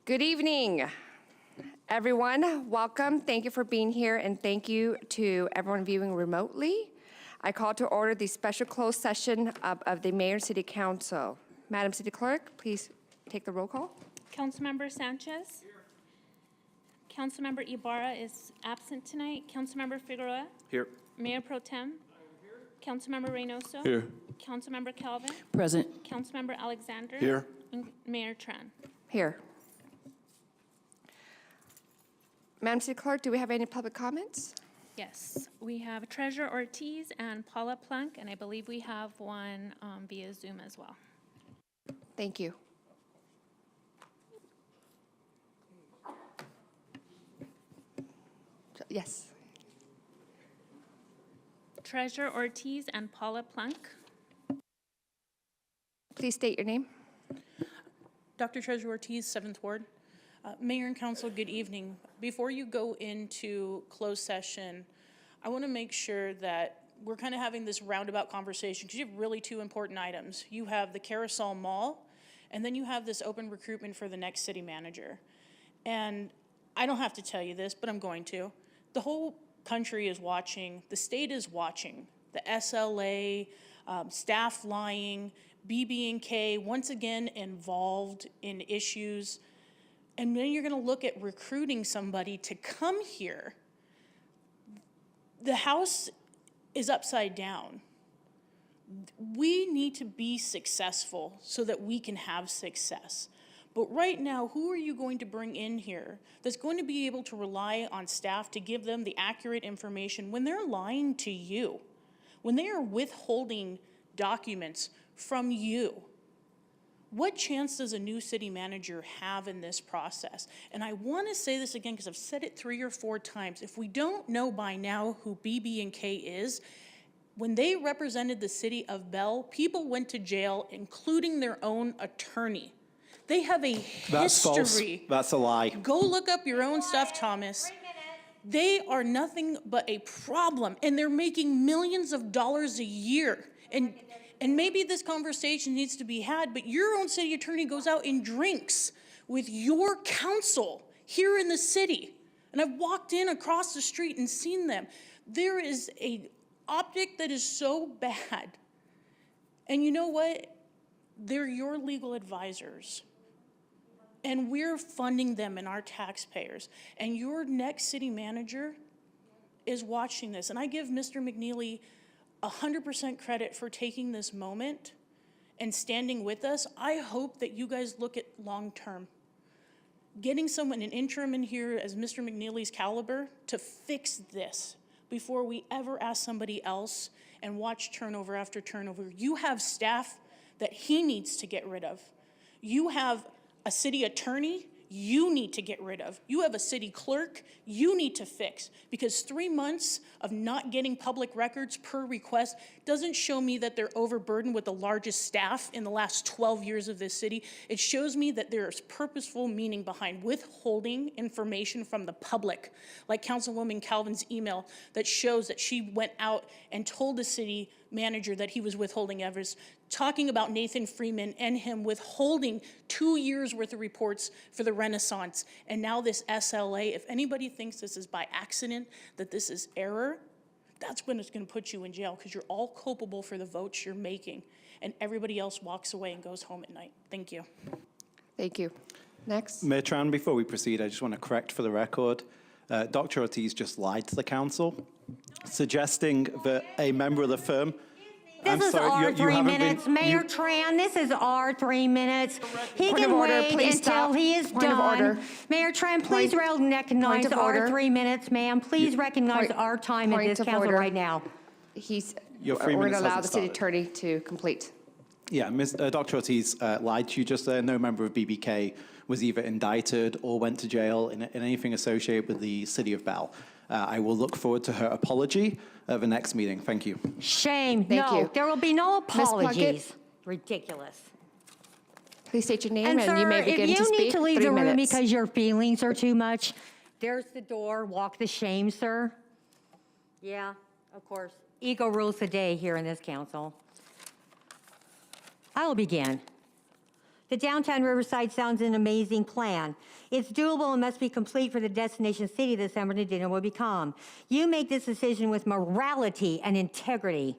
Good evening, everyone. Welcome. Thank you for being here, and thank you to everyone viewing remotely. I call to order the special closed session of the Mayor and City Council. Madam City Clerk, please take the roll call. Councilmember Sanchez. Councilmember Ibarra is absent tonight. Councilmember Figueroa. Here. Mayor Pro Tem. Councilmember Reynoso. Here. Councilmember Calvin. Present. Councilmember Alexander. Here. And Mayor Tran. Here. Madam City Clerk, do we have any public comments? Yes, we have Treasurer Ortiz and Paula Plunk, and I believe we have one via Zoom as well. Thank you. Yes. Treasurer Ortiz and Paula Plunk. Please state your name. Dr. Treasurer Ortiz, 7th Ward. Mayor and Council, good evening. Before you go into closed session, I want to make sure that we're kind of having this roundabout conversation because you have really two important items. You have the Carousel Mall, and then you have this open recruitment for the next city manager. And I don't have to tell you this, but I'm going to. The whole country is watching, the state is watching, the SLA, staff lying, BB&K once again involved in issues. And then you're gonna look at recruiting somebody to come here. The house is upside down. We need to be successful so that we can have success. But right now, who are you going to bring in here that's going to be able to rely on staff to give them the accurate information when they're lying to you, when they are withholding documents from you? What chance does a new city manager have in this process? And I want to say this again because I've said it 3 or 4 times. If we don't know by now who BB&K is, when they represented the city of Bell, people went to jail, including their own attorney. They have a That's false. history. That's a lie. Go look up your own stuff, Thomas. They are nothing but a problem, and they're making millions of dollars a year. And maybe this conversation needs to be had, but your own city attorney goes out and drinks with your council here in the city. And I've walked in across the street and seen them. There is an optic that is so bad. And you know what? They're your legal advisors. And we're funding them and our taxpayers. And your next city manager is watching this. And I give Mr. McNeely 100% credit for taking this moment and standing with us. I hope that you guys look at long term. Getting someone, an interim in here as Mr. McNeely's caliber to fix this before we ever ask somebody else and watch turnover after turnover. You have staff that he needs to get rid of. You have a city attorney you need to get rid of. You have a city clerk you need to fix, because 3 months of not getting public records per request doesn't show me that they're overburdened with the largest staff in the last 12 years of this city. It shows me that there's purposeful meaning behind withholding information from the public, like Councilwoman Calvin's email that shows that she went out and told the city manager that he was withholding evidence, talking about Nathan Freeman and him withholding 2 years worth of reports for the Renaissance. And now this SLA, if anybody thinks this is by accident, that this is error, that's when it's gonna put you in jail, because you're all culpable for the votes you're making, and everybody else walks away and goes home at night. Thank you. Thank you. Next. Mayor Tran, before we proceed, I just want to correct for the record. Dr. Ortiz just lied to the council, suggesting that a member of the firm... This is our 3 minutes. Mayor Tran, this is our 3 minutes. He Point can of order. wait Please until stop. he is Point of done. order. Mayor Tran, please Point recognize of our order. 3 minutes, ma'am. Please recognize our time at Point this of council order. right now. Your 3 We're going minutes to allow the hasn't city started. attorney to complete. Yeah, Dr. Ortiz lied to you just there. No member of BBK was either indicted or went to jail in anything associated with the city of Bell. I will look forward to her apology at the next meeting. Thank you. Shame. Thank no, you. there will be no Plunkett. apologies. Ridiculous. Please state your name And and sir, you may if begin to you speak. need to leave 3 the room minutes. because your feelings are too much, there's the door. Walk the shame, sir. Yeah, of course. Ego rules the day here in this council. I will begin. The downtown Riverside sounds an amazing plan. It's doable and must be complete for the destination city that San Bernardino will become. You make this decision with morality and integrity.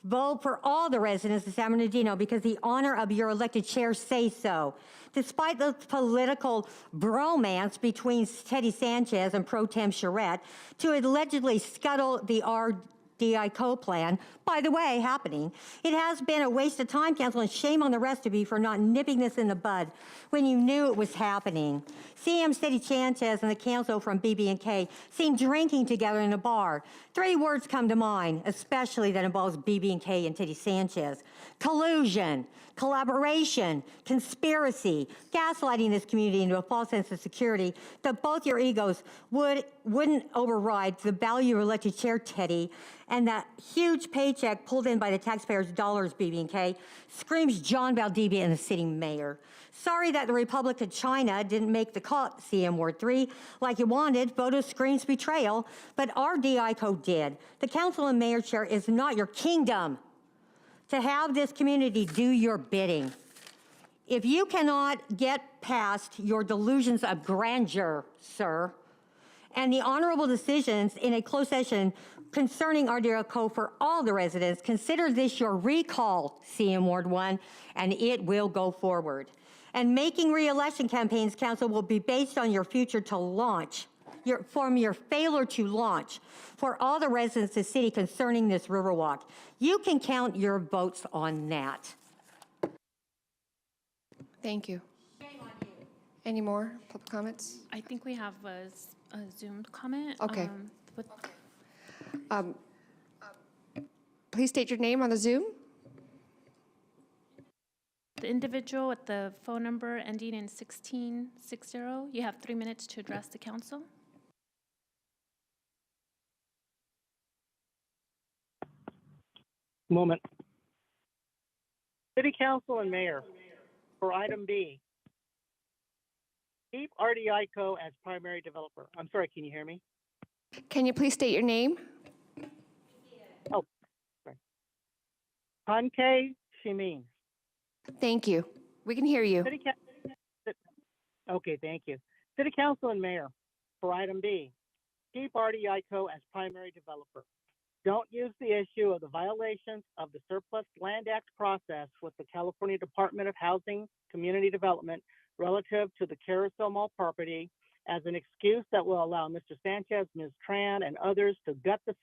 Vote for all the residents of San Bernardino because the honor of your elected chair say so. Despite the political bromance between Teddy Sanchez and Pro Tem Charette to allegedly scuttle the RDICO plan, by the way, happening, it has been a waste of time, Council, and shame on the rest of you for not nipping this in the bud when you knew it was happening. CM Teddy Sanchez and the council from BB&K seen drinking together in a bar. 3 words come to mind, especially that involves BB&K and Teddy Sanchez: collusion, collaboration, conspiracy, gaslighting this community into a false sense of security that both your egos wouldn't override the value of elected chair, Teddy, and that huge paycheck pulled in by the taxpayers' dollars, BB&K, screams John Valdivia and the city mayor. Sorry that the Republic of China didn't make the cut, CM Ward 3, like you wanted. Photo screams betrayal, but RDICO did. The council and mayor chair is not your kingdom to have this community do your bidding. If you cannot get past your delusions of grandeur, sir, and the honorable decisions in a closed session concerning RDICO for all the residents, consider this your recall, CM Ward 1, and it will go forward. And making re-election campaigns, council, will be based on your future to launch, your failure to launch for all the residents of the city concerning this Riverwalk. You can count your votes on that. Thank you. Any more public comments? I think we have a Zoom comment. Okay. With- Please state your name on the Zoom. The individual with the phone number ending in 1660, you have 3 minutes to address the council. Moment. City Council and Mayor, for item B, keep RDICO as primary developer. I'm sorry, can you hear me? Can you please state your name? Oh, sorry. Hanke Shimin. Thank you. We can hear you. Okay, thank you. City Council and Mayor, for item B, keep RDICO as primary developer. Don't use the issue of the violations of the Surplus Land Act process with the California Department of Housing Community Development relative to the Carousel Mall property as an excuse that will allow Mr. Sanchez, Ms. Tran, and others to gut the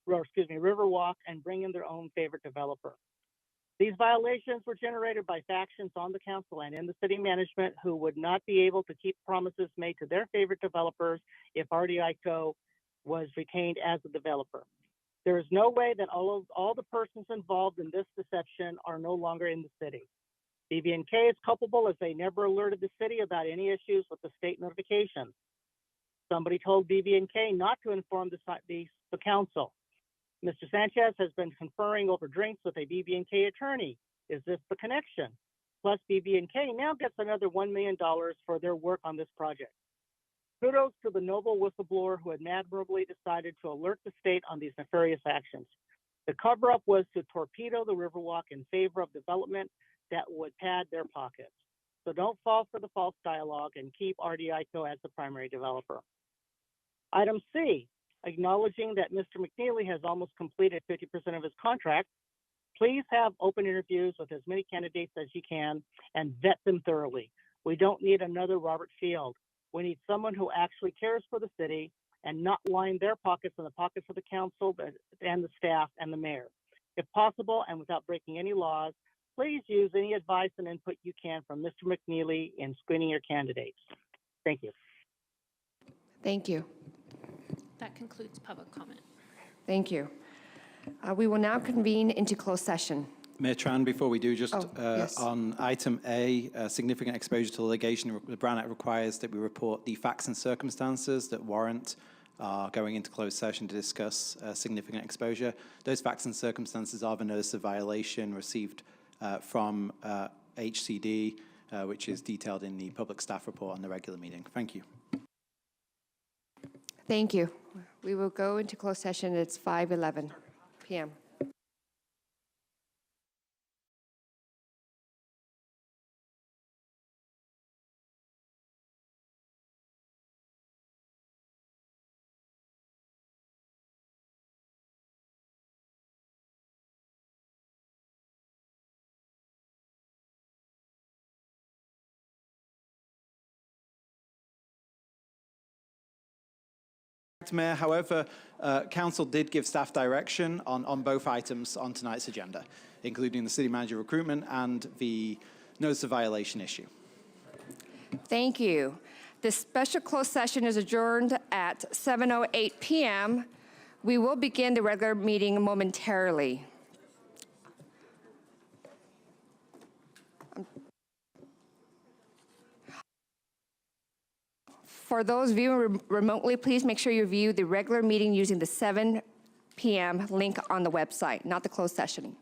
Riverwalk and bring in their own favorite developer. These violations were generated by factions on the council and in the city management who would not be able to keep promises made to their favorite developers if RDICO was retained as a developer. There is no way that all the persons involved in this deception are no longer in the city. BB&K is culpable as they never alerted the city about any issues with the state notification. Somebody told BB&K not to inform the council. Mr. Sanchez has been conferring over drinks with a BB&K attorney. Is this the connection? Plus, BB&K now gets another $1 million for their work on this project. Kudos to the noble whistleblower who had admirably decided to alert the state on these nefarious actions. The cover-up was to torpedo the Riverwalk in favor of development that would pad their pockets. So don't fall for the false dialogue and keep RDICO as the primary developer. Item C, acknowledging that Mr. McNeely has almost completed 50% of his contract, please have open interviews with as many candidates as you can and vet them thoroughly. We don't need another Robert Field. We need someone who actually cares for the city and not line their pockets and the pockets of the council and the staff and the mayor. If possible, and without breaking any laws, please use any advice and input you can from Mr. McNeely in screening your candidates. Thank you. Thank you. That concludes public comment. Thank you. We will now convene into closed session. Mayor Tran, before we do, just yes. on item A, significant exposure to litigation, the Brown Act requires that we report the facts and circumstances that warrant going into closed session to discuss significant exposure. Those facts and circumstances are the notice of violation received from HCD, which is detailed in the public staff report on the regular meeting. Thank you. Thank you. We will go into closed session. It's 5:11 p.m. Mayor. However, Council did give staff direction on both items on tonight's agenda, including the city manager recruitment and the notice of violation issue. Thank you. This special closed session is adjourned at 7:08 p.m. We will begin the regular meeting momentarily. For those viewing remotely, please make sure you view the regular meeting using the 7 p.m. link on the website, not the closed session.